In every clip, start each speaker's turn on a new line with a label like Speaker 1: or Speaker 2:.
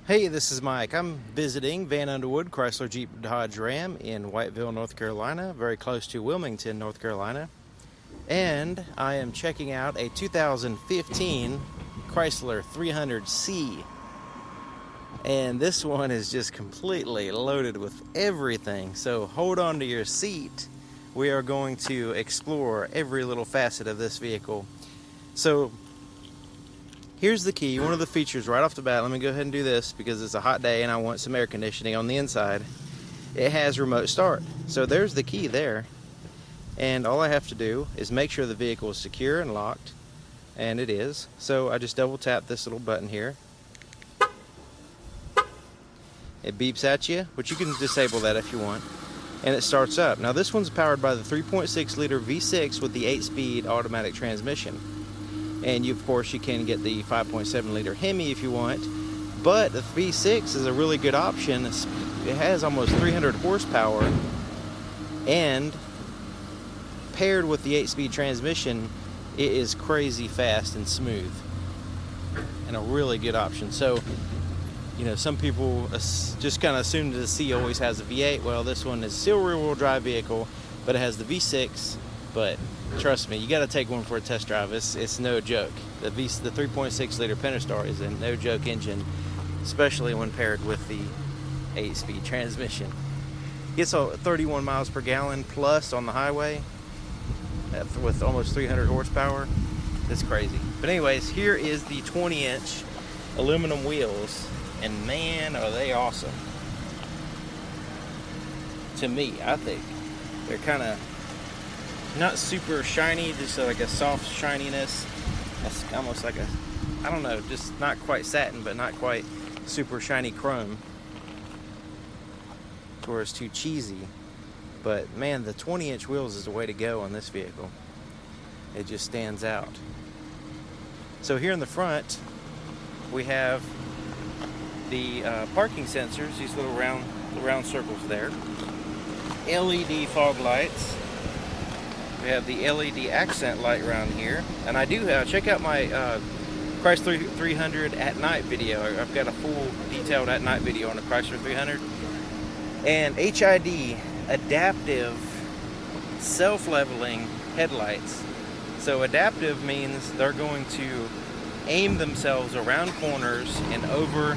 Speaker 1: Hey, this is Mike. I'm visiting Van Underwood Chrysler Jeep Dodge Ram in Whiteville, North Carolina, very close to Wilmington, North Carolina. And I am checking out a 2015 Chrysler 300C. And this one is just completely loaded with everything. So hold on to your seat. We are going to explore every little facet of this vehicle. So here's the key, one of the features right off the bat. Let me go ahead and do this because it's a hot day and I want some air conditioning on the inside. It has remote start. So there's the key there. And all I have to do is make sure the vehicle is secure and locked. And it is. So I just double tap this little button here. It beeps at you, but you can disable that if you want. And it starts up. Now this one's powered by the 3.6 liter V6 with the 8-speed automatic transmission. And of course you can get the 5.7 liter Hemi if you want, but the V6 is a really good option. It has almost 300 horsepower, and paired with the 8-speed transmission, it is crazy fast and smooth, and a really good option. So, you know, some people just kind of assume that the C always has a V8. Well, this one is still a rear-wheel drive vehicle, but it has the V6. But trust me, you got to take one for a test drive. It's no joke. The 3.6 liter Pentastar is a no joke engine, especially when paired with the 8-speed transmission. Gets 31 miles per gallon plus on the highway with almost 300 horsepower. It's crazy. But anyways, here is the 20-inch aluminum wheels, and man, are they awesome. To me, I think they're kind of not super shiny, just like a soft shininess. That's almost like a, I don't know, just not quite satin, but not quite super shiny chrome, where it's too cheesy. But man, the 20-inch wheels is the way to go on this vehicle. It just stands out. So here in the front, we have the parking sensors, these little round circles there. LED fog lights. We have the LED accent light around here, and I do have, check out my Chrysler 300 at night video. I've got a full detailed at night video on the Chrysler 300. And HID, adaptive self-leveling headlights. So adaptive means they're going to aim themselves around corners and over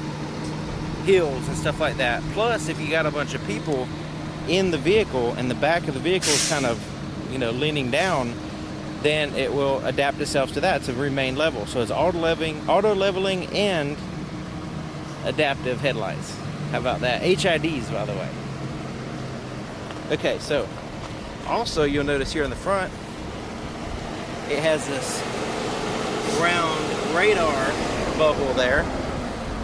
Speaker 1: hills and stuff like that. Plus, if you got a bunch of people in the vehicle and the back of the vehicle is kind of, you know, leaning down, then it will adapt itself to that to remain level. So it's auto leveling and adaptive headlights. How about that? HIDs, by the way. Okay, so also you'll notice here in the front, it has this round radar bubble there,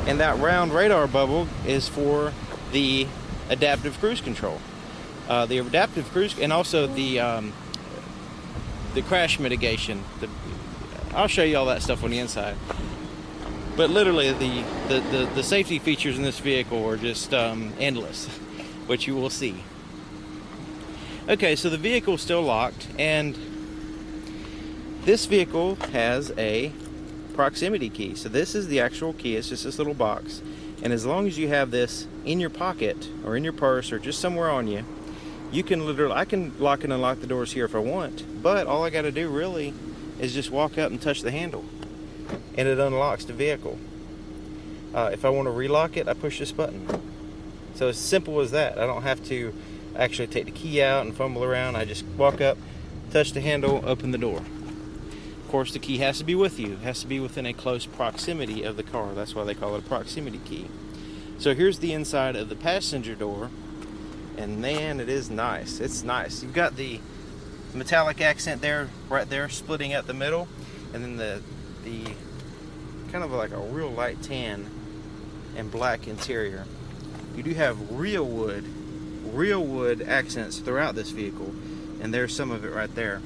Speaker 1: and that round radar bubble is for the adaptive cruise control. The adaptive cruise, and also the crash mitigation. I'll show you all that stuff on the inside. But literally, the safety features in this vehicle are just endless, which you will see. Okay, so the vehicle is still locked, and this vehicle has a proximity key. So this is the actual key. It's just this little box, and as long as you have this in your pocket or in your purse or just somewhere on you, you can literally, I can lock and unlock the doors here if I want, but all I got to do really is just walk up and touch the handle, and it unlocks the vehicle. If I want to relock it, I push this button. So it's simple as that. I don't have to actually take the key out and fumble around. I just walk up, touch the handle, open the door. Of course, the key has to be with you. It has to be within a close proximity of the car. That's why they call it a proximity key. So here's the inside of the passenger door. And man, it is nice. It's nice. You've got the metallic accent there, right there, splitting out the middle, and then the kind of like a real light tan and black interior. You do have real wood accents throughout this vehicle, and there's some of it right there.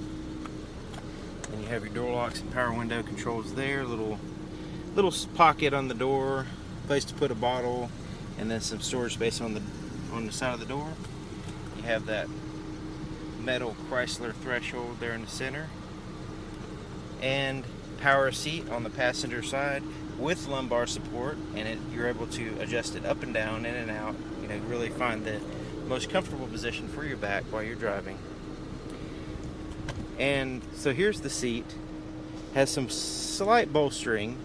Speaker 1: And you have your door locks and power window controls there. Little pocket on the door, place to put a bottle, and then some storage space on the side of the door. You have that metal Chrysler threshold there in the center, and power seat on the passenger side. with lumbar support, and you're able to adjust it up and down, in and out, you know, really find the most comfortable position for your back while you're driving. And so here's the seat. Has some slight bolstering,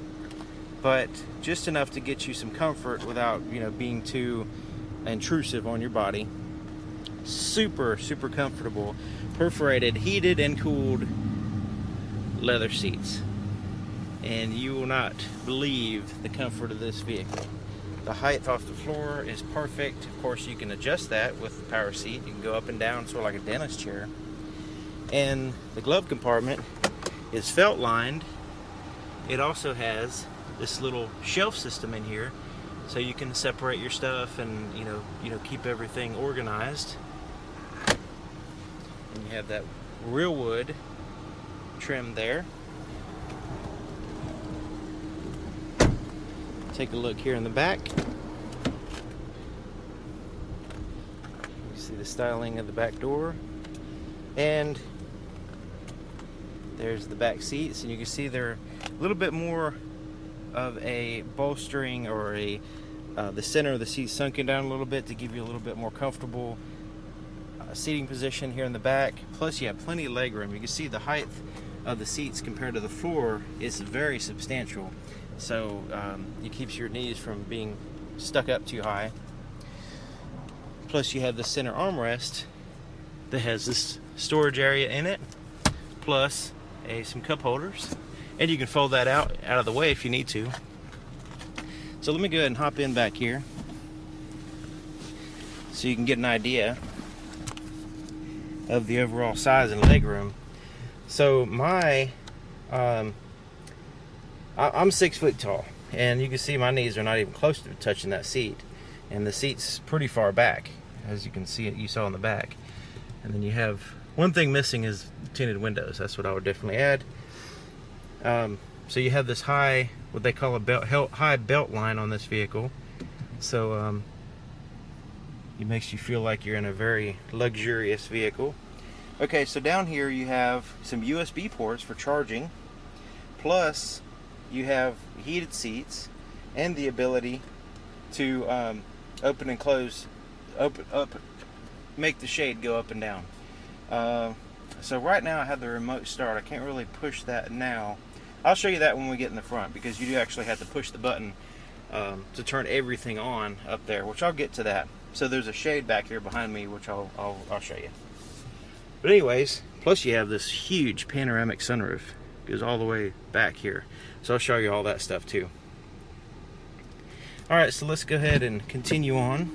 Speaker 1: but just enough to get you some comfort without, you know, being too intrusive on your body. Super, super comfortable, perforated, heated, and cooled leather seats. And you will not believe the comfort of this vehicle. The height off the floor is perfect. Of course, you can adjust that with the power seat. You can go up and down, sort of like a dentist chair. And the glove compartment is felt lined. It also has this little shelf system in here, so you can separate your stuff and you know keep everything organized. And you have that real wood trim there. Take a look here in the back. You see the styling of the back door, and there's the back seats, and you can see they're a little bit more of a bolstering, or the center of the seat sunken down a little bit to give you a little bit more comfortable seating position here in the back. Plus, you have plenty of leg room. You can see the height of the seats compared to the floor is very substantial, so it keeps your knees from being stuck up too high. Plus, you have the center armrest that has this storage area in it, plus some cup holders, and you can fold that out of the way if you need to. So let me go ahead and hop in back here so you can get an idea of the overall size and leg room. So I'm 6 foot tall, and you can see my knees are not even close to touching that seat, and the seat's pretty far back, as you can see it, you saw in the back. And then you have one thing missing is tinted windows. That's what I would definitely add. So you have this high, what they call a high belt line on this vehicle, so it makes you feel like you're in a very luxurious vehicle. Okay, so down here you have some USB ports for charging, plus you have heated seats and the ability to open and close, make the shade go up and down. So right now I have the remote start. I can't really push that now. I'll show you that when we get in the front, because you do actually have to push the button to turn everything on up there, which I'll get to that. So there's a shade back here behind me, which I'll show you. But anyways, plus you have this huge panoramic sunroof. It goes all the way back here. So I'll show you all that stuff too. Alright, so let's go ahead and continue on.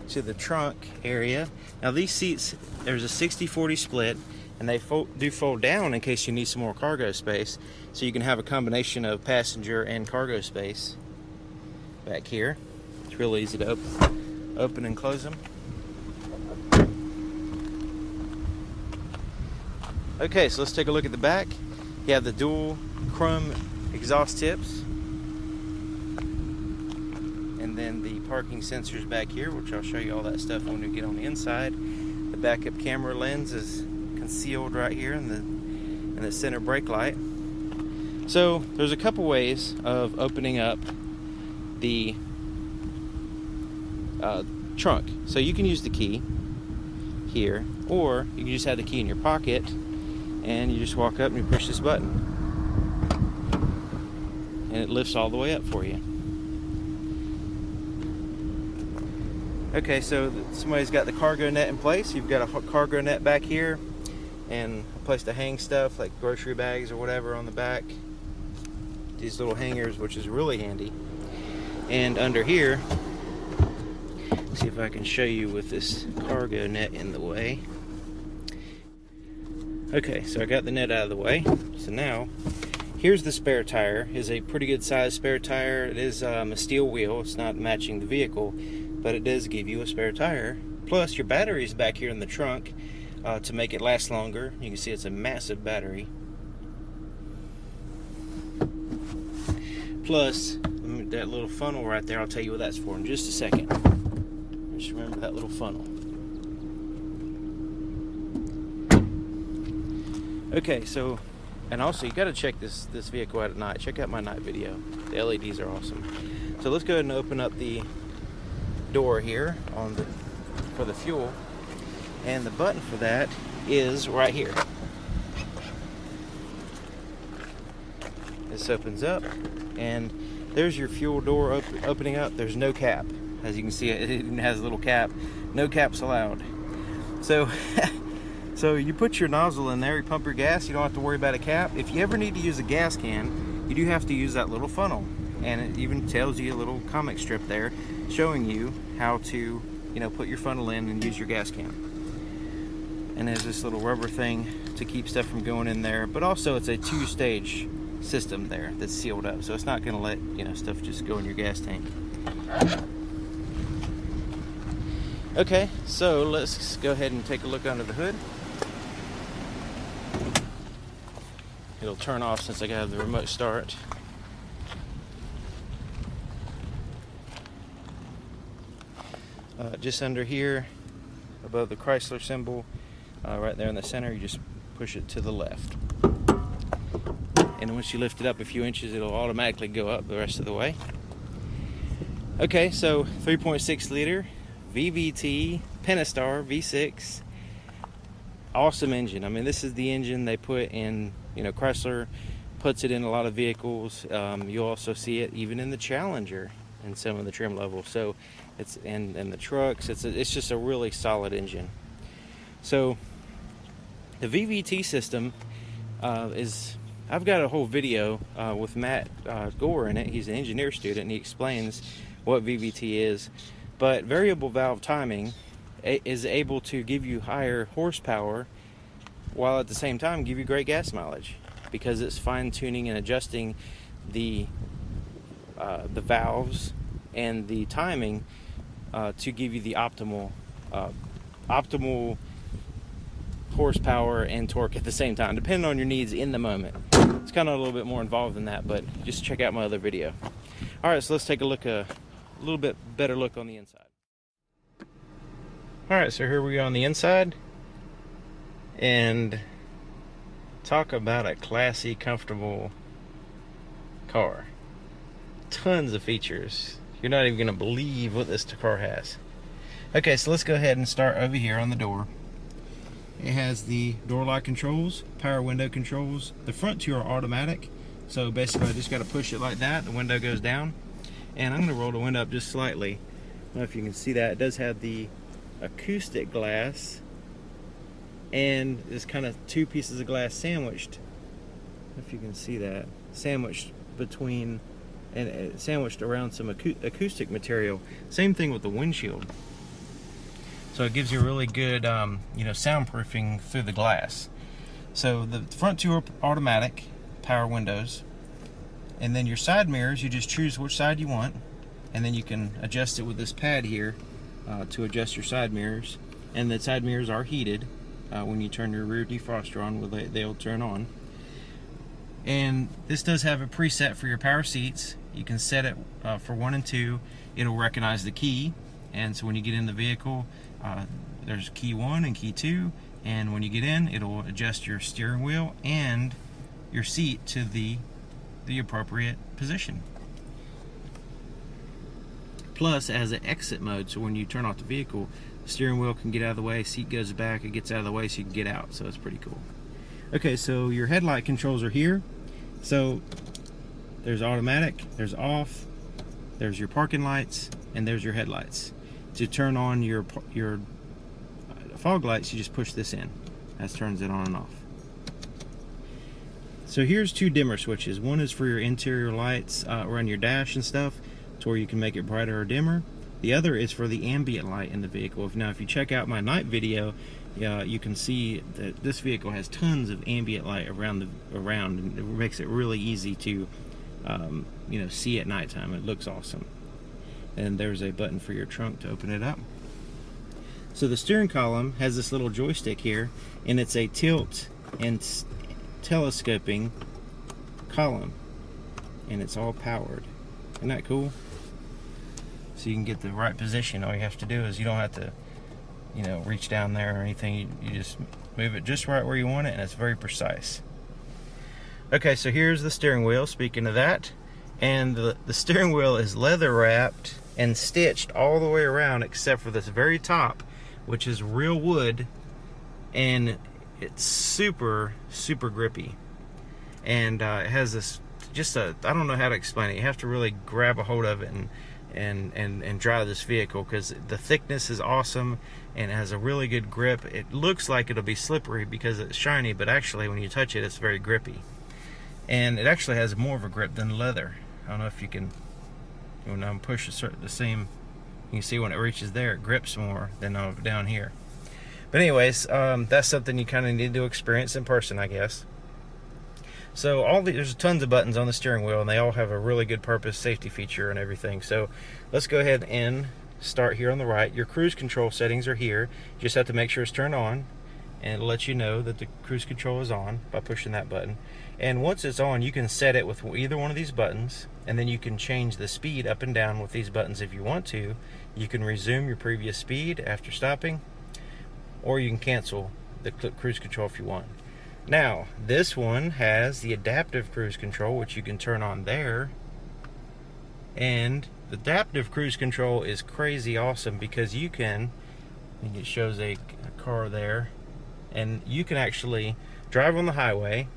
Speaker 1: To the trunk area. Now these seats, there's a 60-40 split, and they do fold down in case you need some more cargo space, so you can have a combination of passenger and cargo space back here. It's real easy to open and close them. Okay, so let's take a look at the back. You have the dual chrome exhaust tips, and then the parking sensors back here, which I'll show you all that stuff when we get on the inside. The backup camera lens is concealed right here in the center brake light. So there's a couple ways of opening up the trunk. So you can use the key here, or you can just have the key in your pocket and you just walk up and you push this button and it lifts all the way up for you. Okay, so somebody's got the cargo net in place. You've got a cargo net back here and a place to hang stuff like grocery bags or whatever on the back. These little hangers, which is really handy. And under here, see if I can show you with this cargo net in the way. Okay, so I got the net out of the way. So now, here's the spare tire. It's a pretty good size spare tire. It is a steel wheel. It's not matching the vehicle, but it does give you a spare tire. Plus, your battery is back here in the trunk to make it last longer. You can see it's a massive battery. Plus, that little funnel right there, I'll tell you what that's for in just a second. Just remember that little funnel. Okay, so, and also you got to check this vehicle out at night. Check out my night video. The LEDs are awesome. So let's go ahead and open up the door here for the fuel, and the button for that is right here. This opens up, and there's your fuel door opening up. There's no cap. As you can see, it even has a little cap. No caps allowed. So so you put your nozzle in there, you pump your gas, you don't have to worry about a cap. If you ever need to use a gas can, you do have to use that little funnel, and it even tells you a little comic strip there showing you how to, put your funnel in and use your gas can. And there's this little rubber thing to keep stuff from going in there, but also it's a 2-stage system there that's sealed up, so it's not going to let stuff just go in your gas tank. Okay, so let's go ahead and take a look under the hood. It'll turn off since I got the remote start. Just under here, above the Chrysler symbol, right there in the center, you just push it to the left. And once you lift it up a few inches, it'll automatically go up the rest of the way. Okay, so 3.6 liter VVT Pentastar V6. Awesome engine. I mean, this is the engine they put in, Chrysler puts it in a lot of vehicles. You'll also see it even in the Challenger in some of the trim levels. So it's in the trucks. It's just a really solid engine. So the VVT system I've got a whole video with Matt Gore in it. He's an engineer student, and he explains what VVT is. But variable valve timing is able to give you higher horsepower while at the same time give you great gas mileage, because it's fine-tuning and adjusting the valves and the timing to give you the optimal horsepower and torque at the same time, depending on your needs in the moment. It's kind of a little bit more involved than that, but just check out my other video. All right, so let's take a little bit better look on the inside. All right, so here we are on the inside, and talk about a classy, comfortable car. Tons of features. You're not even going to believe what this car has. Okay, so let's go ahead and start over here on the door. It has the door lock controls, power window controls. The front two are automatic, so basically I just got to push it like that. The window goes down, and I'm going to roll the window up just slightly. I don't know if you can see that. It does have the acoustic glass, and there's kind of two pieces of glass sandwiched. I don't know if you can see that. Sandwiched between and sandwiched around some acoustic material. Same thing with the windshield. So it gives you really good, soundproofing through the glass. So the front two are automatic, power windows. And then your side mirrors, you just choose which side you want. And then you can adjust it with this pad here to adjust your side mirrors. And the side mirrors are heated. When you turn your rear defroster on, they'll turn on. And this does have a preset for your power seats. You can set it for 1 and 2. It'll recognize the key. And so when you get in the vehicle, there's key 1 and key 2, and when you get in, it'll adjust your steering wheel and your seat to the appropriate position. Plus, it has an exit mode, so when you turn off the vehicle, the steering wheel can get out of the way, seat goes back, it gets out of the way so you can get out, so it's pretty cool. Okay, so your headlight controls are here. So there's automatic, there's off, there's your parking lights, and there's your headlights. To turn on your fog lights, you just push this in. That turns it on and off. So here's 2 dimmer switches. One is for your interior lights around your dash and stuff, to where you can make it brighter or dimmer. The other is for the ambient light in the vehicle. Now, if you check out my night video, you can see that this vehicle has tons of ambient light around, and it makes it really easy to see at nighttime. It looks awesome. And there's a button for your trunk to open it up. So the steering column has this little joystick here, and it's a tilt and telescoping column, and it's all powered. Isn't that cool? So you can get the right position. All you have to do is, you don't have to reach down there or anything. You just Move it just right where you want it, and it's very precise. Okay, so here's the steering wheel, speaking of that. And the steering wheel is leather wrapped and stitched all the way around except for this very top, which is real wood, and it's super, super grippy. And it has this, I don't know how to explain it. You have to really grab a hold of it and drive this vehicle, because the thickness is awesome and it has a really good grip. It looks like it'll be slippery because it's shiny, but actually when you touch it, it's very grippy. And it actually has more of a grip than leather. I don't know if you can, when I'm pushing the same, you can see when it reaches there, it grips more than down here. But anyways, that's something you kind of need to experience in person, I guess. So there's tons of buttons on the steering wheel, and they all have a really good purpose, safety feature, and everything. So let's go ahead and start here on the right. Your cruise control settings are here. You just have to make sure it's turned on, and it'll let you know that the cruise control is on by pushing that button. And once it's on, you can set it with either one of these buttons, and then you can change the speed up and down with these buttons if you want to. You can resume your previous speed after stopping, or you can cancel the cruise control if you want. Now, this one has the adaptive cruise control, which you can turn on there. And the adaptive cruise control is crazy awesome because you can, and it shows a car there, and you can actually drive on the highway.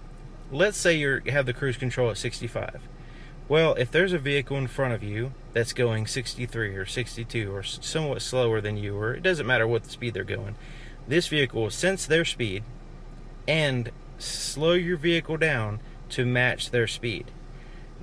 Speaker 1: Let's say you have the cruise control at 65. Well, if there's a vehicle in front of you that's going 63 or 62 or somewhat slower than you, or it doesn't matter what the speed they're going, this vehicle will sense their speed and slow your vehicle down to match their speed.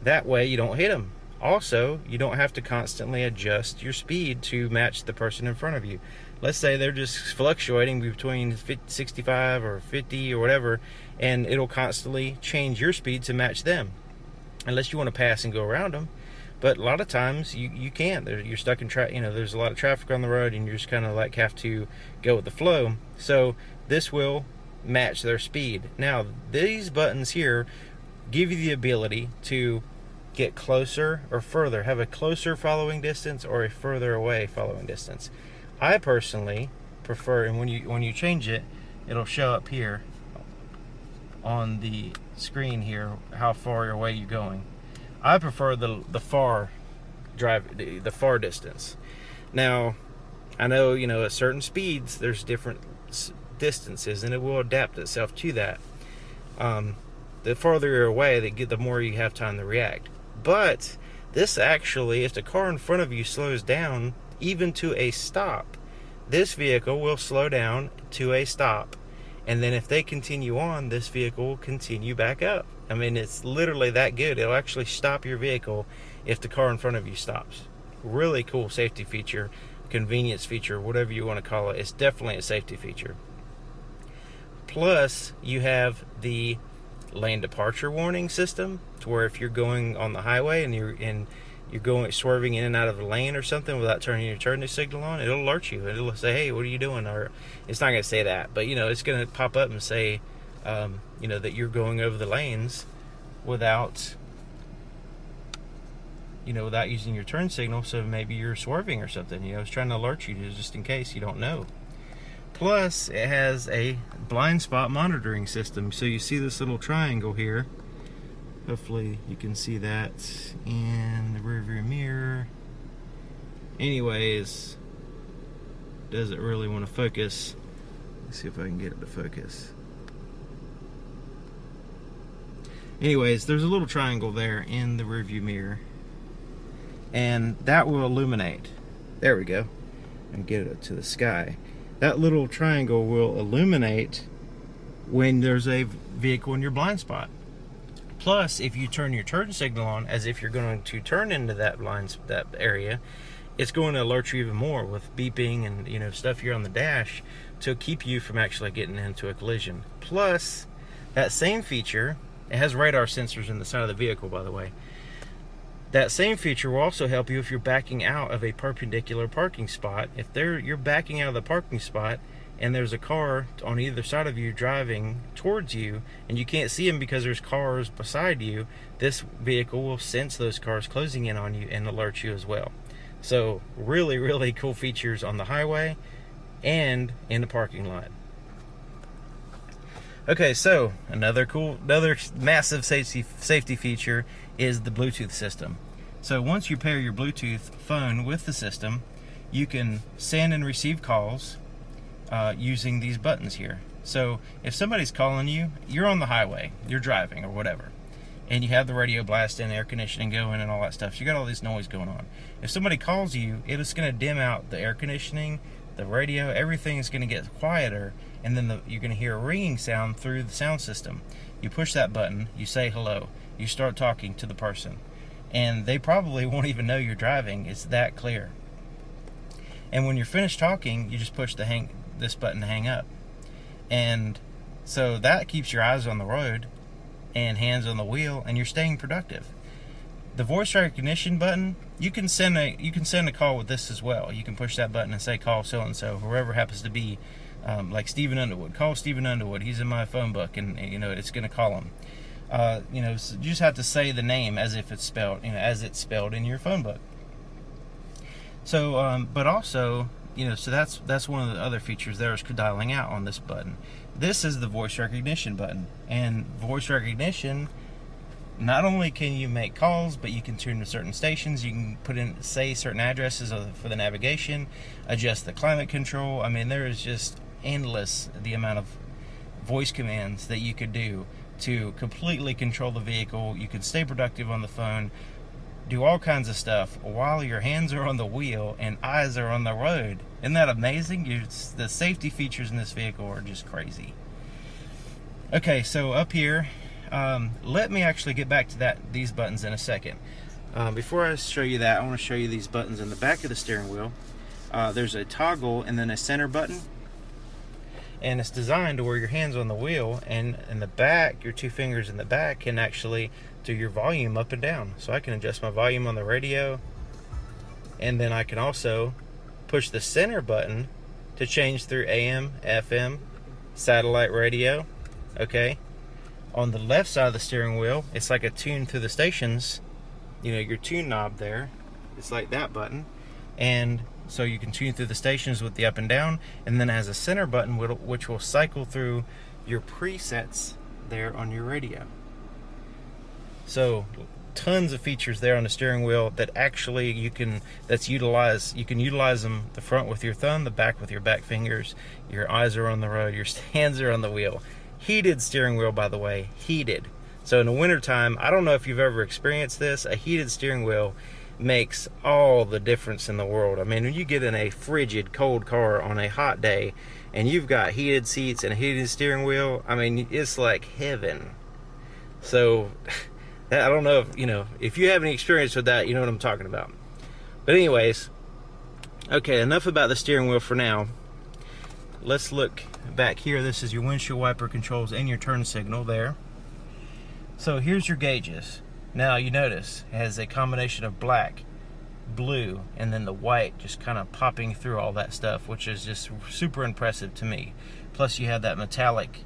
Speaker 1: That way you don't hit them. Also, you don't have to constantly adjust your speed to match the person in front of you. Let's say they're just fluctuating between 65 or 50 or whatever, and it'll constantly change your speed to match them, unless you want to pass and go around them. But a lot of times you can't. You're stuck in there's a lot of traffic on the road, and you just kind of like have to go with the flow. So this will match their speed. Now, these buttons here give you the ability to get closer or further, have a closer following distance or a further away following distance. I personally prefer, and when you change it, it'll show up here on the screen here how far away you're going. I prefer the far distance. Now, I know, at certain speeds there's different distances, and it will adapt itself to that. The farther you're away, the more you have time to react. But this actually, if the car in front of you slows down even to a stop, this vehicle will slow down to a stop, and then if they continue on, this vehicle will continue back up. I mean, it's literally that good. It'll actually stop your vehicle if the car in front of you stops. Really cool safety feature, convenience feature, whatever you want to call it. It's definitely a safety feature. Plus, you have the lane departure warning system, to where if you're going on the highway and you're going swerving in and out of the lane or something without turning your turning signal on, it'll alert you. It'll say, "Hey, what are you doing?" Or it's not going to say that, but it's going to pop up and say, that you're going over the lanes without using your turn signal. So maybe you're swerving or something. It's trying to alert you just in case you don't know. Plus, it has a blind spot monitoring system. So you see this little triangle here. Hopefully you can see that in the rearview mirror. Anyways, doesn't really want to focus. Let's see if I can get it to focus. Anyways, there's a little triangle there in the rearview mirror, and that will illuminate. There we go. And get it up to the sky. That little triangle will illuminate when there's a vehicle in your blind spot. Plus, if you turn your turn signal on as if you're going to turn into that area, it's going to alert you even more with beeping and stuff here on the dash to keep you from actually getting into a collision. Plus, that same feature, it has radar sensors in the side of the vehicle, by the way. That same feature will also help you if you're backing out of a perpendicular parking spot. If you're backing out of the parking spot and there's a car on either side of you driving towards you and you can't see them because there's cars beside you, this vehicle will sense those cars closing in on you and alert you as well. So really, really cool features on the highway and in the parking lot. Okay, so another massive safety feature is the Bluetooth system. So once you pair your Bluetooth phone with the system, you can send and receive calls using these buttons here. So if somebody's calling you, you're on the highway, you're driving or whatever, and you have the radio blasting, air conditioning going and all that stuff. So you got all this noise going on. If somebody calls you, it's going to dim out the air conditioning, the radio, everything is going to get quieter, and then you're going to hear a ringing sound through the sound system. You push that button, you say hello, you start talking to the person, and they probably won't even know you're driving. It's that clear. And when you're finished talking, you just push this button to hang up. And so that keeps your eyes on the road and hands on the wheel, and you're staying productive. The voice recognition button, you can send a call with this as well. You can push that button and say call so and so, whoever happens to be, like Stephen Underwood. Call Stephen Underwood. He's in my phone book, and it's going to call him. So you just have to say the name as if it's spelled, as it's spelled in your phone book. So, but also, so that's one of the other features there is dialing out on this button. This is the voice recognition button, and voice recognition, not only can you make calls, but you can tune to certain stations. You can say certain addresses for the navigation, adjust the climate control. I mean, there is just endless the amount of voice commands that you could do to completely control the vehicle. You can stay productive on the phone, do all kinds of stuff while your hands are on the wheel and eyes are on the road. Isn't that amazing? The safety features in this vehicle are just crazy. Okay, so up here, let me actually get back to these buttons in a second. Before I show you that, I want to show you these buttons in the back of the steering wheel. There's a toggle and then a center button, and it's designed to where your hands on the wheel, and in the back, your two fingers in the back can actually do your volume up and down. So I can adjust my volume on the radio, and then I can also push the center button to change through AM, FM, satellite radio. Okay, on the left side of the steering wheel, it's like a tune through the stations. Your tune knob there, it's like that button, and so you can tune through the stations with the up and down, and then it has a center button which will cycle through your presets there on your radio. So tons of features there on the steering wheel that actually you can utilize them, the front with your thumb, the back with your back fingers. Your eyes are on the road, your hands are on the wheel. Heated steering wheel, by the way, heated. So in the wintertime, I don't know if you've ever experienced this, a heated steering wheel makes all the difference in the world. I mean, when you get in a frigid, cold car on a hot day and you've got heated seats and a heated steering wheel, I mean, it's like heaven. So I don't know if you have any experience with that, you know what I'm talking about. But anyways, okay, enough about the steering wheel for now. Let's look back here. This is your windshield wiper controls and your turn signal there. So here's your gauges. Now you notice it has a combination of black, blue, and then the white just kind of popping through all that stuff, which is just super impressive to me. Plus you have that metallic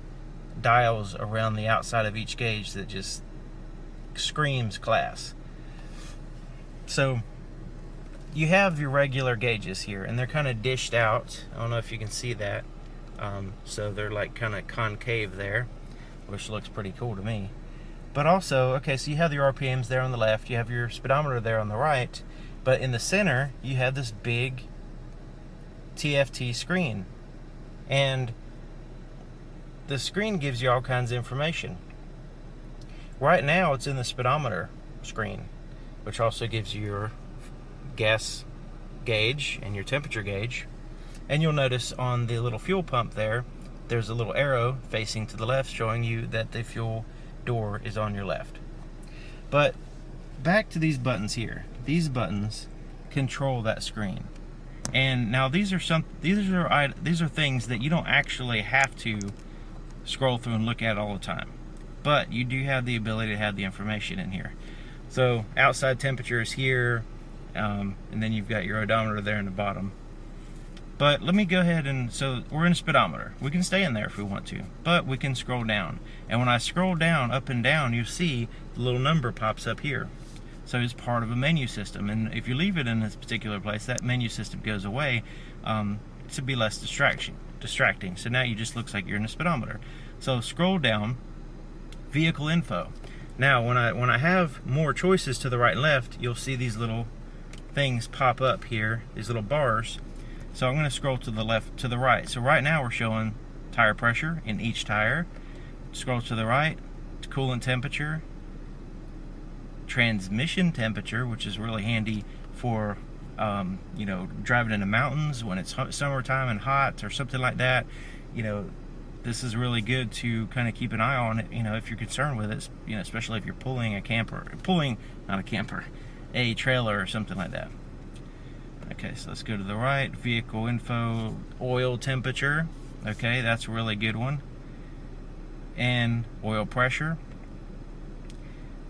Speaker 1: dials around the outside of each gauge that just screams class. So you have your regular gauges here, and they're kind of dished out. I don't know if you can see that. So they're like kind of concave there, which looks pretty cool to me. But also, okay, so you have your RPMs there on the left, you have your speedometer there on the right, but in the center, you have this big TFT screen. And the screen gives you all kinds of information. Right now, it's in the speedometer screen, which also gives you your gas gauge and your temperature gauge. And you'll notice on the little fuel pump there's a little arrow facing to the left showing you that the fuel door is on your left. But back to these buttons here. These buttons control that screen. And now these are things that you don't actually have to scroll through and look at all the time. But you do have the ability to have the information in here. So outside temperature is here, and then you've got your odometer there in the bottom. But let me go ahead so we're in speedometer. We can stay in there if we want to, but we can scroll down. And when I scroll down, up and down, you see the little number pops up here. So it's part of a menu system. And if you leave it in this particular place, that menu system goes away to be less distracting. So now you just looks like you're in a speedometer. So scroll down, vehicle info. Now when I have more choices to the right and left, you'll see these little things pop up here, these little bars. So I'm going to scroll to the left, to the right. So right now we're showing tire pressure in each tire. Scroll to the right, to coolant temperature, transmission temperature, which is really handy for you know, driving in the mountains when it's summertime and hot or something like that. You know, this is really good to kind of keep an eye on it, you know, if you're concerned with it, you know, especially if you're pulling a trailer or something like that. Okay, so let's go to the right, vehicle info, oil temperature. Okay, that's a really good one. And oil pressure,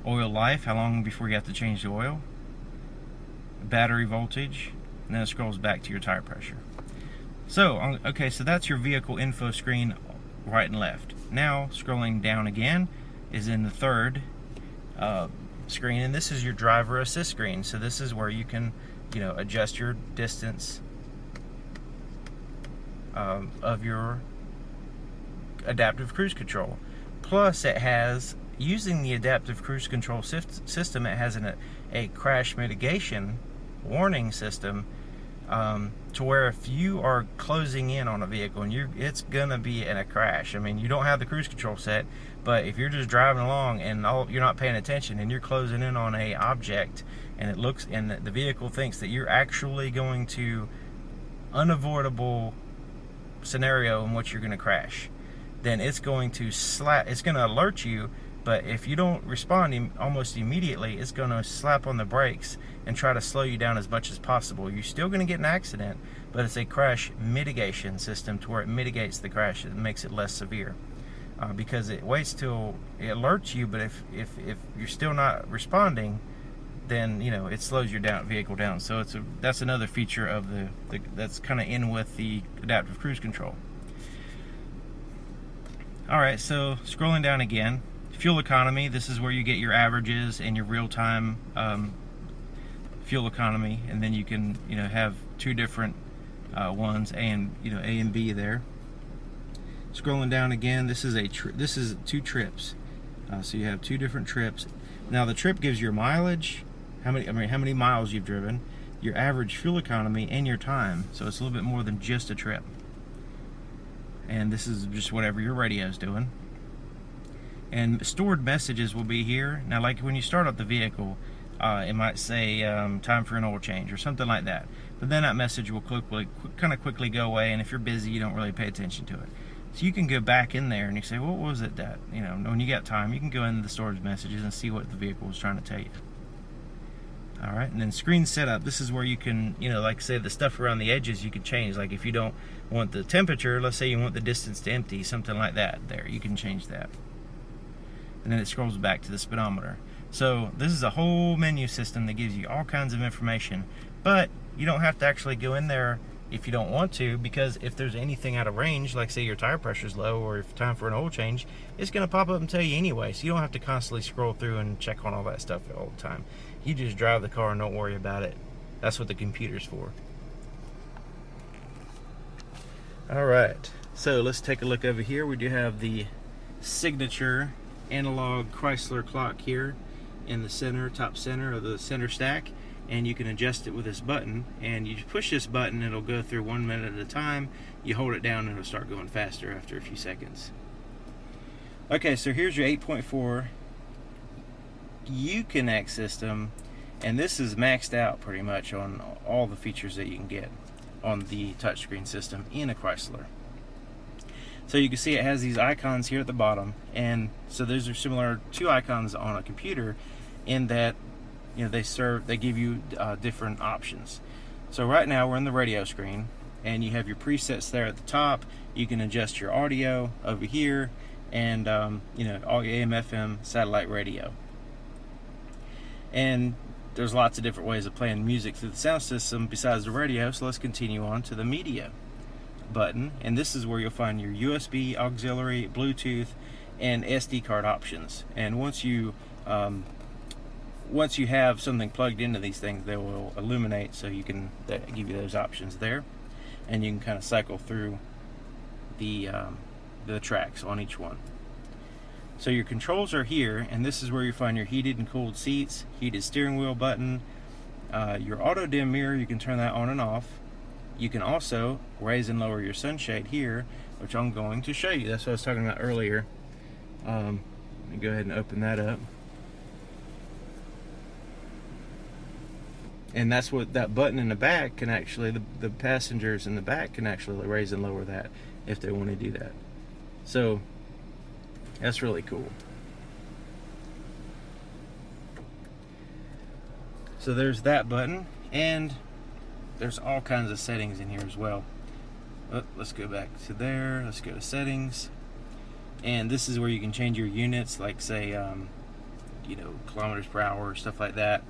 Speaker 1: oil life, how long before you have to change the oil, battery voltage, and then it scrolls back to your tire pressure. So, okay, so that's your vehicle info screen, right and left. Now, scrolling down again is in the third screen, and this is your driver assist screen. So this is where you can, you know, adjust your distance of your adaptive cruise control. Plus, it has, using the adaptive cruise control system, it has a crash mitigation warning system, to where if you are closing in on a vehicle and it's gonna be in a crash. I mean, you don't have the cruise control set, but if you're just driving along and you're not paying attention and you're closing in on a object, and the vehicle thinks that you're actually going to unavoidable scenario in which you're going to crash, then it's going to alert you. But if you don't respond almost immediately, it's going to slap on the brakes and try to slow you down as much as possible. You're still going to get an accident, but it's a crash mitigation system to where it mitigates the crash and makes it less severe. Because it waits till it alerts you, but if you're still not responding, then, you know, it slows your vehicle down. So that's another feature of that's kind of in with the adaptive cruise control. All right, so scrolling down again, fuel economy. This is where you get your averages and your real-time fuel economy, and then you can, you know, have two different ones, A and B there. Scrolling down again, this is 2 trips. So you have 2 different trips. Now the trip gives your mileage, how many miles you've driven, your average fuel economy, and your time. So it's a little bit more than just a trip. And this is just whatever your radio's doing. And stored messages will be here. Now, like when you start up the vehicle, it might say time for an oil change or something like that. But then that message will kind of quickly go away, and if you're busy, you don't really pay attention to it. So you can go back in there and you say, what was it that, you know, when you got time, you can go into the storage messages and see what the vehicle was trying to tell you. All right, and then screen setup. This is where you can, you know, like say the stuff around the edges you can change. Like if you don't want the temperature, let's say you want the distance to empty, something like that, there, you can change that. And then it scrolls back to the speedometer. So this is a whole menu system that gives you all kinds of information, but you don't have to actually go in there if you don't want to, because if there's anything out of range, like say your tire pressure's low or if time for an oil change, it's going to pop up and tell you anyway, so you don't have to constantly scroll through and check on all that stuff all the time. You just drive the car and don't worry about it. That's what the computer's for. Alright, so let's take a look over here. We do have the signature analog Chrysler clock here in the center, top center of the center stack, and you can adjust it with this button, and you push this button, it'll go through 1 minute at a time. You hold it down and it'll start going faster after a few seconds. Okay, so here's your 8.4 Uconnect system, and this is maxed out pretty much on all the features that you can get on the touchscreen system in a Chrysler. So you can see it has these icons here at the bottom, and so those are similar to icons on a computer in that, you know, they give you different options. So right now we're in the radio screen, and you have your presets there at the top. You can adjust your audio over here, and you know, all your AM, FM, satellite radio. And there's lots of different ways of playing music through the sound system besides the radio. So let's continue on to the media button, and this is where you'll find your USB, auxiliary, Bluetooth, and SD card options. And once you have something plugged into these things, they will illuminate, so you can give you those options there, and you can kind of cycle through the the tracks on each one. So your controls are here, and this is where you find your heated and cooled seats, heated steering wheel button, your auto dim mirror, you can turn that on and off. You can also raise and lower your sunshade here, which I'm going to show you. That's what I was talking about earlier. Let me go ahead and open that up. And that's what that button in the back can actually, the passengers in the back can actually raise and lower that if they want to do that. So that's really cool. So there's that button, and there's all kinds of settings in here as well. Let's go back to there. Let's go to settings, and this is where you can change your units, like say kilometers per hour, stuff like that,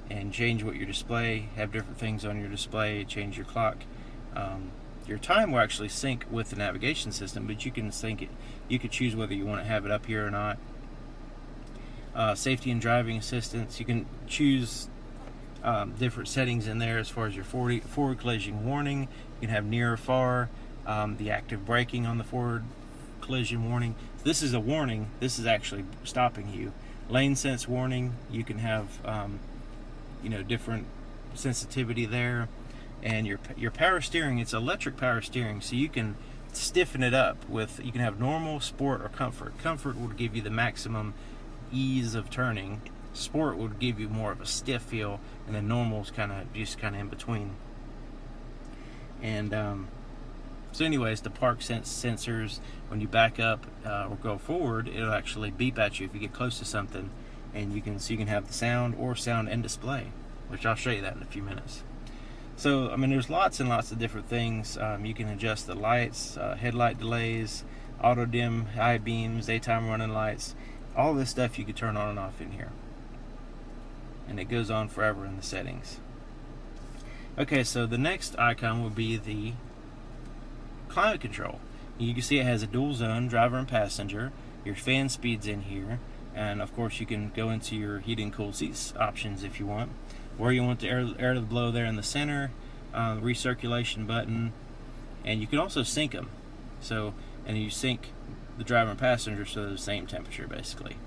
Speaker 1: and change what your display, have different things on your display, change your clock. Your time will actually sync with the navigation system, but you can sync it. You could choose whether you want to have it up here or not. Safety and driving assistance, you can choose different settings in there as far as your forward collision warning. You can have near or far, the active braking on the forward collision warning. This is a warning. This is actually stopping you. Lane sense warning, you can have different sensitivity there. And your power steering, it's electric power steering, so you can stiffen it up with, you can have normal, sport, or comfort. Comfort would give you the maximum ease of turning. Sport would give you more of a stiff feel, and then normal's just kind of in between. And so anyways, the park sensors, when you back up or go forward, it'll actually beep at you if you get close to something, and you can have the sound and display, which I'll show you that in a few minutes. So, I mean, there's lots and lots of different things. You can adjust the lights, headlight delays, auto dim, high beams, daytime running lights. All this stuff you can turn on and off in here. And it goes on forever in the settings. Okay, so the next icon will be the climate control. You can see it has a dual zone, driver and passenger. Your fan speed's in here. And of course you can go into your heat and cool seats options if you want. Where you want the air to blow there in the center, recirculation button, and you can also sync them. So, and you sync the driver and passenger so they're the same temperature basically.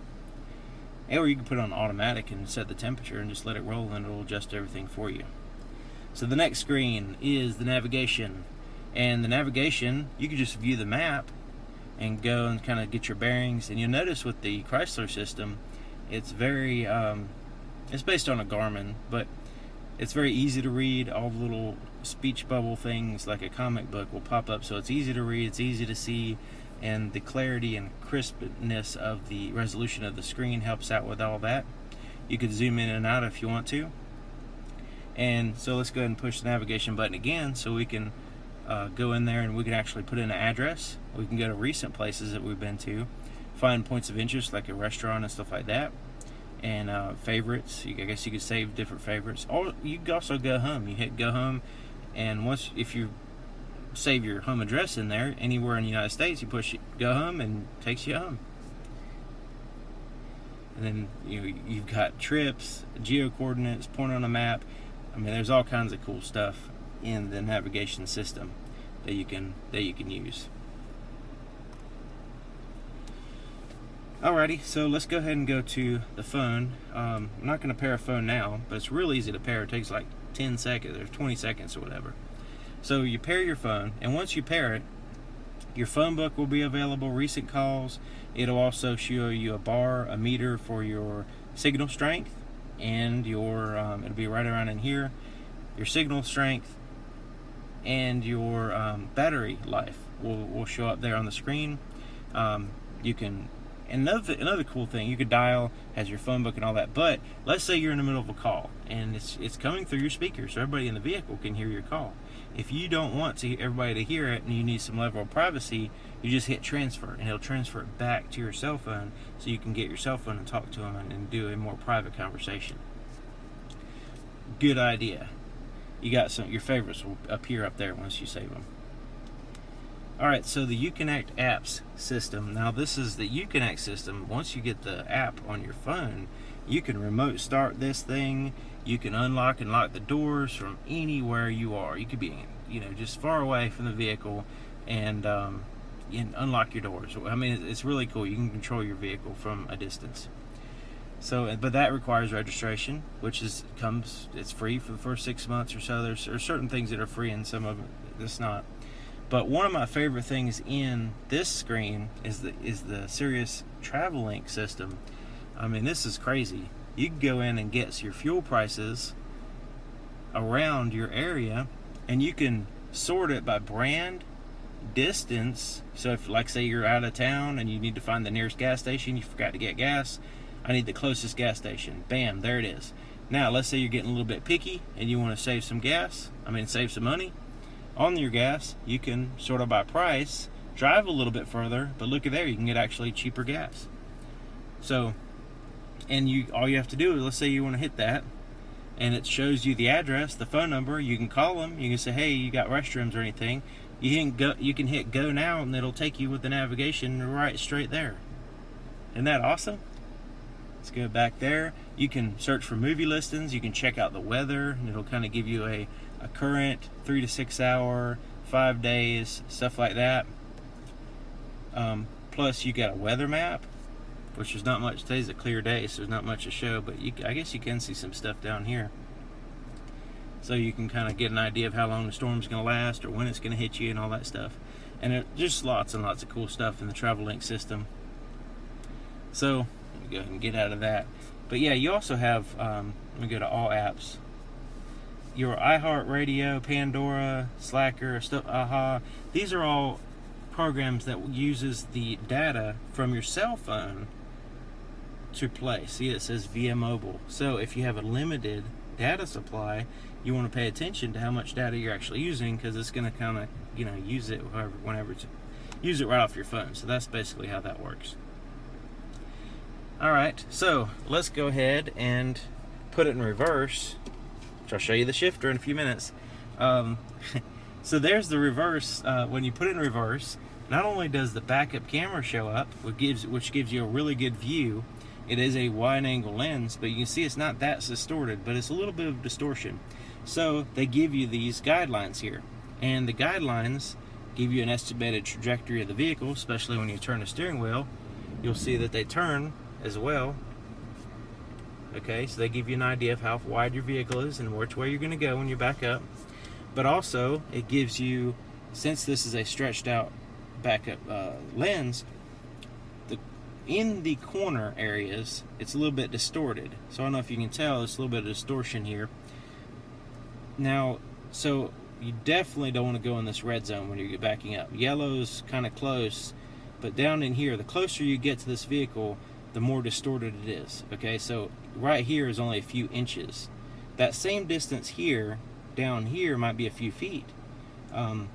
Speaker 1: Or you can put it on automatic and set the temperature and just let it roll, and it'll adjust everything for you. So the next screen is the navigation, and the navigation, you can just view the map and go and kind of get your bearings. And you'll notice with the Chrysler system, it's very it's based on a Garmin, but it's very easy to read. All the little speech bubble things like a comic book will pop up, so it's easy to read, it's easy to see, and the clarity and crispness of the resolution of the screen helps out with all that. You could zoom in and out if you want to. And so let's go ahead and push the navigation button again so we can go in there and we can actually put in an address. We can go to recent places that we've been to, find points of interest like a restaurant and stuff like that. And favorites, I guess you could save different favorites. Or you can also go home. You hit go home, and if you save your home address in there anywhere in the United States, you push go home and it takes you home. And then you've got trips, geo coordinates, point on a map. I mean, there's all kinds of cool stuff in the navigation system that you can use. Alrighty, so let's go ahead and go to the phone. I'm not going to pair a phone now, but it's real easy to pair. It takes like 10 seconds or 20 seconds or whatever. So you pair your phone, and once you pair it, your phone book will be available, recent calls. It'll also show you a meter for your signal strength, and it'll be right around in here. Your signal strength and your battery life will show up there on the screen. You can. Another cool thing, you could dial, has your phone book and all that, but let's say you're in the middle of a call and it's coming through your speaker so everybody in the vehicle can hear your call. If you don't want everybody to hear it and you need some level of privacy, you just hit transfer and it'll transfer it back to your cell phone so you can get your cell phone and talk to them and do a more private conversation. Good idea. You got your favorites will appear up there once you save them. Alright, so the Uconnect apps system. Now this is the Uconnect system. Once you get the app on your phone, you can remote start this thing. You can unlock and lock the doors from anywhere you are. You could be, just far away from the vehicle, and and unlock your doors. I mean, it's really cool. You can control your vehicle from a distance. So, but that requires registration, which it's free for the first 6 months or so. There's certain things that are free and some of it that's not. But one of my favorite things in this screen is the Sirius Travel Link system. I mean, this is crazy. You can go in and get your fuel prices around your area, and you can sort it by brand, distance. So if, like, say you're out of town and you need to find the nearest gas station, you forgot to get gas, I need the closest gas station. Bam, there it is. Now, let's say you're getting a little bit picky and you want to save some save some money on your gas. You can sort of by price drive a little bit further, but look at there, you can get actually cheaper gas. So, and all you have to do is, let's say you want to hit that, and it shows you the address, the phone number. You can call them. You can say, hey, you got restrooms or anything. You can hit go now, and it'll take you with the navigation right straight there. Isn't that awesome? Let's go back there. You can search for movie listings. You can check out the weather, and it'll kind of give you a current 3 to 6 hour, 5 days, stuff like that. Plus, you got a weather map, which is not much. Today's a clear day, so there's not much to show, but I guess you can see some stuff down here. So you can kind of get an idea of how long the storm's going to last or when it's going to hit you and all that stuff. And just lots and lots of cool stuff in the TravelLink system. So, let me go ahead and get out of that. But yeah, you also have, let me go to all apps. Your iHeartRadio, Pandora, Slacker, Aha. These are all programs that uses the data from your cell phone to play. See, it says via mobile. So if you have a limited data supply, you want to pay attention to how much data you're actually using, because it's going to kind of, use it use it right off your phone. So that's basically how that works. All right, so let's go ahead and put it in reverse, which I'll show you the shifter in a few minutes. So there's the reverse. When you put it in reverse, not only does the backup camera show up, which gives you a really good view. It is a wide angle lens, but you can see it's not that distorted, but it's a little bit of distortion. So they give you these guidelines here, and the guidelines give you an estimated trajectory of the vehicle, especially when you turn the steering wheel. You'll see that they turn as well. Okay, so they give you an idea of how wide your vehicle is and which way you're going to go when you back up. But also, it gives you, since this is a stretched out backup lens, in the corner areas, it's a little bit distorted. So I don't know if you can tell, there's a little bit of distortion here. Now, so you definitely don't want to go in this red zone when you're backing up. Yellow's kind of close, but down in here, the closer you get to this vehicle, the more distorted it is. Okay, so right here is only a few inches. That same distance here, down here, might be a few feet.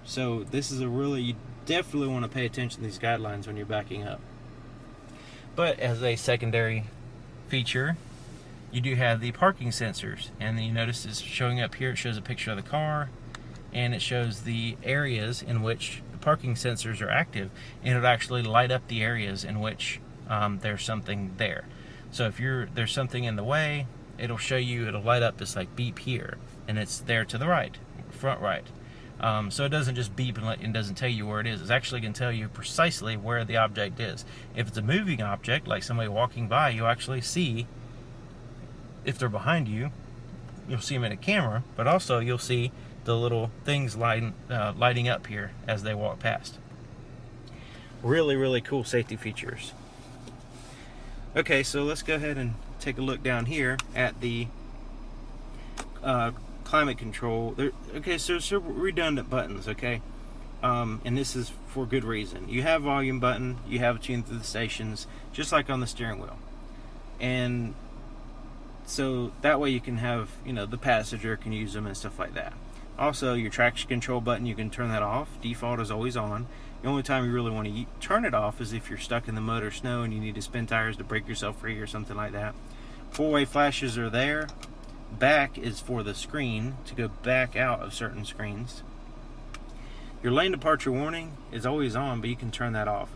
Speaker 1: So this is you definitely want to pay attention to these guidelines when you're backing up. But as a secondary feature, you do have the parking sensors, and then you notice it's showing up here. It shows a picture of the car, and it shows the areas in which the parking sensors are active, and it'll actually light up the areas in which there's something there. So if there's something in the way, it'll light up this like beep here, and it's there to the right, front right. So it doesn't just beep and doesn't tell you where it is. It's actually going to tell you precisely where the object is. If it's a moving object, like somebody walking by, you'll actually see, if they're behind you, you'll see them in a camera, but also you'll see the little things lighting up here as they walk past. Really, really cool safety features. Okay, so let's go ahead and take a look down here at the climate control. Okay, so redundant buttons, okay? And this is for good reason. You have volume button, you have tune through the stations, just like on the steering wheel. And so that way you can have, the passenger can use them and stuff like that. Also, your traction control button, you can turn that off. Default is always on. The only time you really want to turn it off is if you're stuck in the mud or snow and you need to spin tires to break yourself free or something like that. Four-way flashes are there. Back is for the screen to go back out of certain screens. Your lane departure warning is always on, but you can turn that off.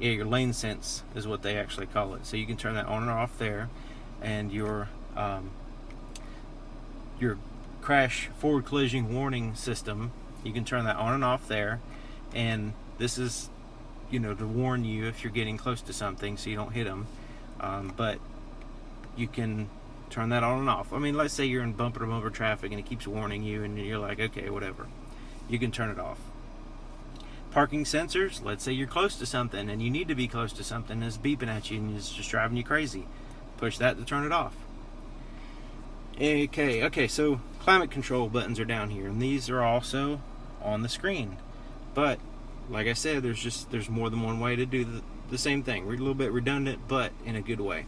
Speaker 1: Your lane sense is what they actually call it. So you can turn that on or off there. And your crash forward collision warning system, you can turn that on and off there. And This is, you know, to warn you if you're getting close to something so you don't hit them. But you can turn that on and off. I mean, let's say you're in bumper-to-bumper traffic and it keeps warning you and you're like, okay, whatever. You can turn it off. Parking sensors, let's say you're close to something and you need to be close to something and it's beeping at you and it's just driving you crazy. Push that to turn it off. Okay, so climate control buttons are down here, and these are also on the screen. But like I said, there's more than one way to do the same thing. We're a little bit redundant, but in a good way.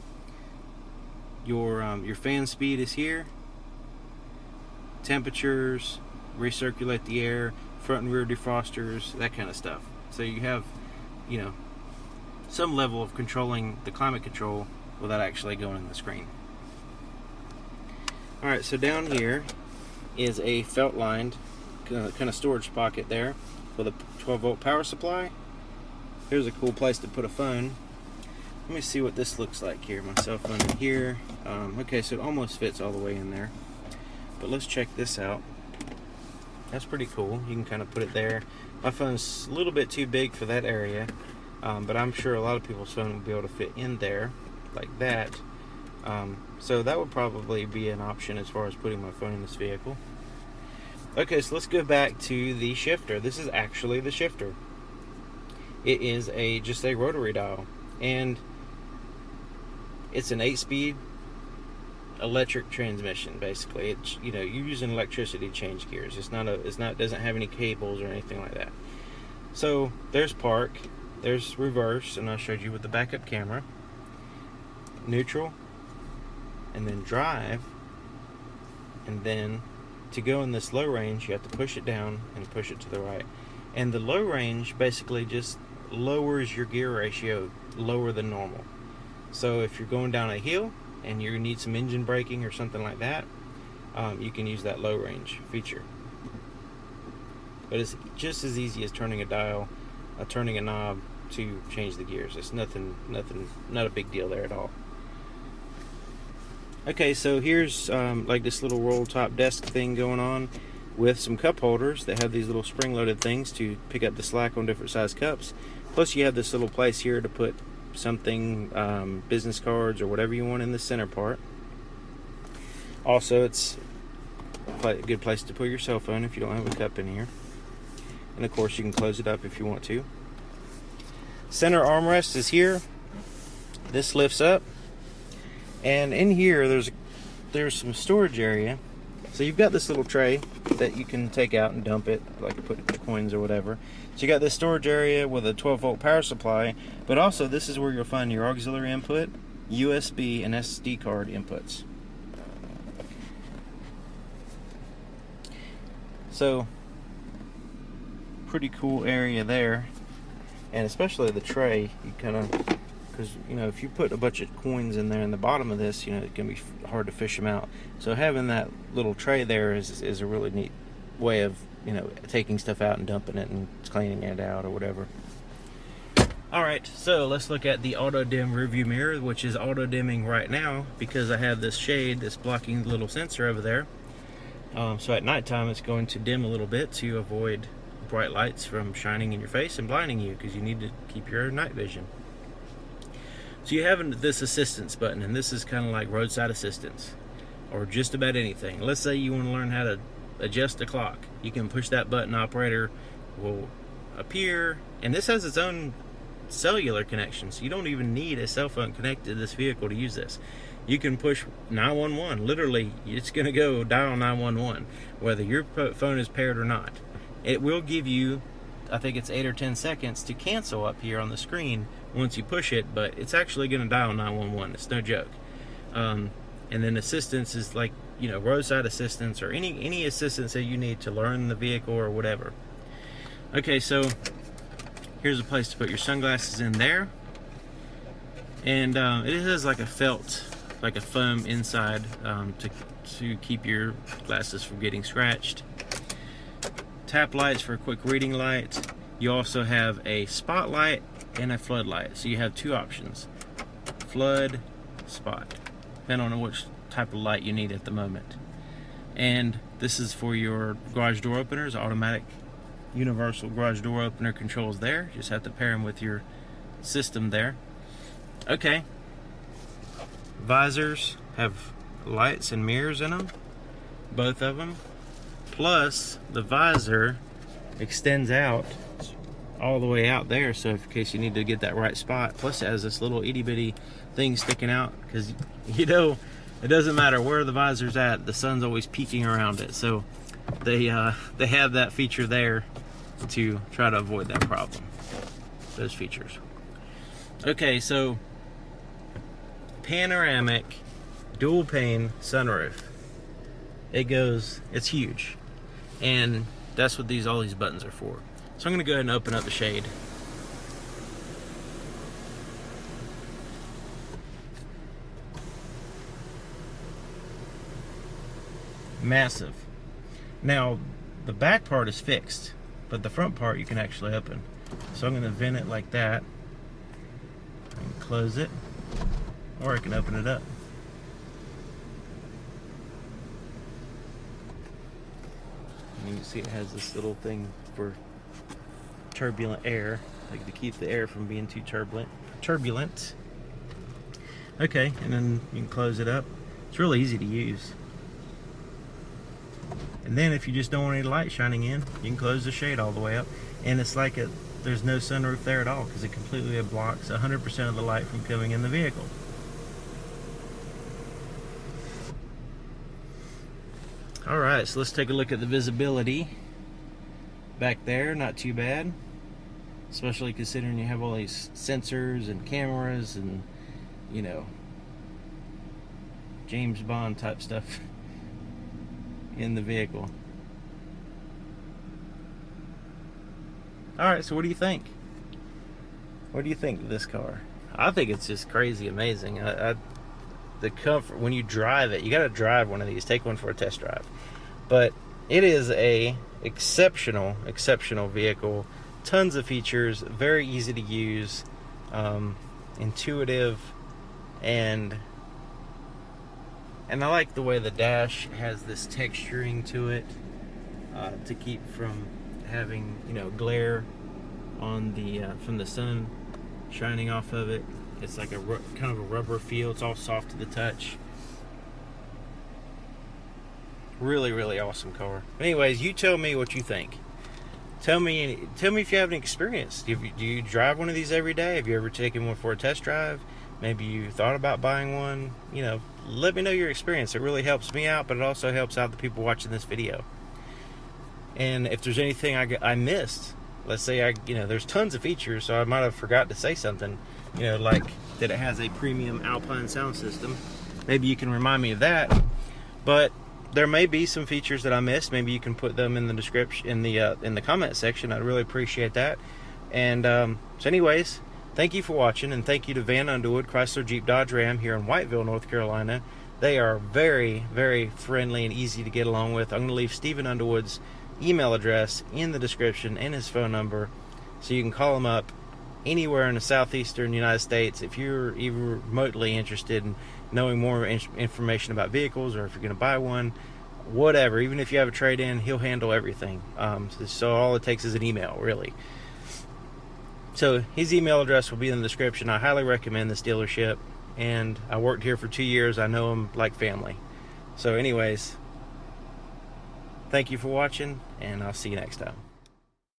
Speaker 1: Your fan speed is here. Temperatures, recirculate the air, front and rear defrosters, that kind of stuff. So you have, you know, some level of controlling the climate control without actually going in the screen. Alright, so down here is a felt lined kind of storage pocket there with a 12-volt power supply. Here's a cool place to put a phone. Let me see what this looks like here. My cell phone in here. Okay, so it almost fits all the way in there. But let's check this out. That's pretty cool. You can kind of put it there. My phone's a little bit too big for that area, but I'm sure a lot of people's phone will be able to fit in there like that. So that would probably be an option as far as putting my phone in this vehicle. Okay, so let's go back to the shifter. This is actually the shifter. It is just a rotary dial, and it's an 8-speed electric transmission. Basically, it's, you know, you're using electricity to change gears. It doesn't have any cables or anything like that. So there's park, there's reverse, and I showed you with the backup camera, neutral, and then drive, and then to go in this low range you have to push it down and push it to the right. And the low range basically just lowers your gear ratio lower than normal. So if you're going down a hill and you need some engine braking or something like that, you can use that low range feature. But it's just as easy as turning a dial, turning a knob to change the gears. It's not a big deal there at all. Okay, so here's like this little roll top desk thing going on with some cup holders that have these little spring-loaded things to pick up the slack on different size cups. Plus you have this little place here to put something, business cards or whatever you want in the center part. Also, it's a good place to put your cell phone if you don't have a cup in here. And of course you can close it up if you want to. Center armrest is here. This lifts up. And in here, there's some storage area. So you've got this little tray that you can take out and dump it, like put coins or whatever. So you got this storage area with a 12-volt power supply, but also this is where you'll find your auxiliary input, USB, and SD card inputs. So, pretty cool area there. And especially the tray, you kind of, because, you know, if you put a bunch of coins in there in the bottom of this, you know, it can be hard to fish them out. So having that little tray there is a really neat way of, you know, taking stuff out and dumping it and cleaning it out or whatever. Alright, so let's look at the auto dim rearview mirror, which is auto dimming right now because I have this shade that's blocking the little sensor over there. So at nighttime it's going to dim a little bit to avoid bright lights from shining in your face and blinding you, because you need to keep your night vision. So you have this assistance button, and this is kind of like roadside assistance or just about anything. Let's say you want to learn how to adjust the clock. You can push that button, operator will appear, and this has its own cellular connection, so you don't even need a cell phone connected to this vehicle to use this. You can push 911. Literally, it's going to go dial 911 whether your phone is paired or not. It will give you, I think it's 8 or 10 seconds to cancel up here on the screen once you push it, but it's actually going to dial 911. It's no joke. And then assistance is like, you know, roadside assistance or any assistance that you need to learn the vehicle or whatever. Okay, so here's a place to put your sunglasses in there. And it has like a felt, like a foam inside to keep your glasses from getting scratched. Tap lights for a quick reading light. You also have a spotlight and a floodlight. So you have two options: flood, spot, depending on which type of light you need at the moment. And this is for your garage door openers, automatic universal garage door opener controls there. Just have to pair them with your system there. Okay. Visors have lights and mirrors in them, both of them. Plus, the visor extends out all the way out there, so in case you need to get that right spot. Plus, it has this little itty bitty thing sticking out, because you know it doesn't matter where the visor's at, the sun's always peeking around it. So they have that feature there to try to avoid that problem. Those features. Okay, so panoramic dual pane sunroof. It's huge, and that's what all these buttons are for. So I'm going to go ahead and open up the shade. Massive. Now the back part is fixed, but the front part you can actually open. So I'm going to vent it like that and close it, or I can open it up. And you can see it has this little thing for turbulent air, like to keep the air from being too turbulent. Okay, and then you can close it up. It's really easy to use. And then if you just don't want any light shining in, you can close the shade all the way up. And it's like there's no sunroof there at all, because it completely blocks 100% of the light from coming in the vehicle. Alright, so let's take a look at the visibility. Back there, not too bad. Especially considering you have all these sensors and cameras and, you know, James Bond type stuff in the vehicle. Alright, so what do you think? What do you think of this car? I think it's just crazy amazing. The comfort, when you drive it, you got to drive one of these, take one for a test drive. But it is a exceptional vehicle. Tons of features, very easy to use, intuitive, and I like the way the dash has this texturing to it, to keep from having, you know, glare on the from the sun shining off of it. It's like kind of a rubber feel. It's all soft to the touch. Really awesome car. Anyways, you tell me what you think. Tell me if you have any experience. Do you drive one of these every day? Have you ever taken one for a test drive? Maybe you thought about buying one. You know, let me know your experience. It really helps me out, but it also helps out the people watching this video. And if there's anything I missed, let's say there's tons of features, so I might have forgot to say something. You know, like that it has a premium Alpine sound system. Maybe you can remind me of that. But there may be some features that I missed. Maybe you can put them in the description, in the comment section. I'd really appreciate that. And so anyways, thank you for watching, and thank you to Van Underwood, Chrysler Jeep Dodge Ram here in Whiteville, North Carolina. They are very friendly and easy to get along with. I'm going to leave Stephen Underwood's email address in the description and his phone number, so you can call him up anywhere in the southeastern United States if you're even remotely interested in knowing more information about vehicles, or if you're going to buy one, whatever. Even if you have a trade-in, he'll handle everything. So all it takes is an email, really. So his email address will be in the description. I highly recommend this dealership, and I worked here for 2 years. I know him like family. So anyways, thank you for watching, and I'll see you next time.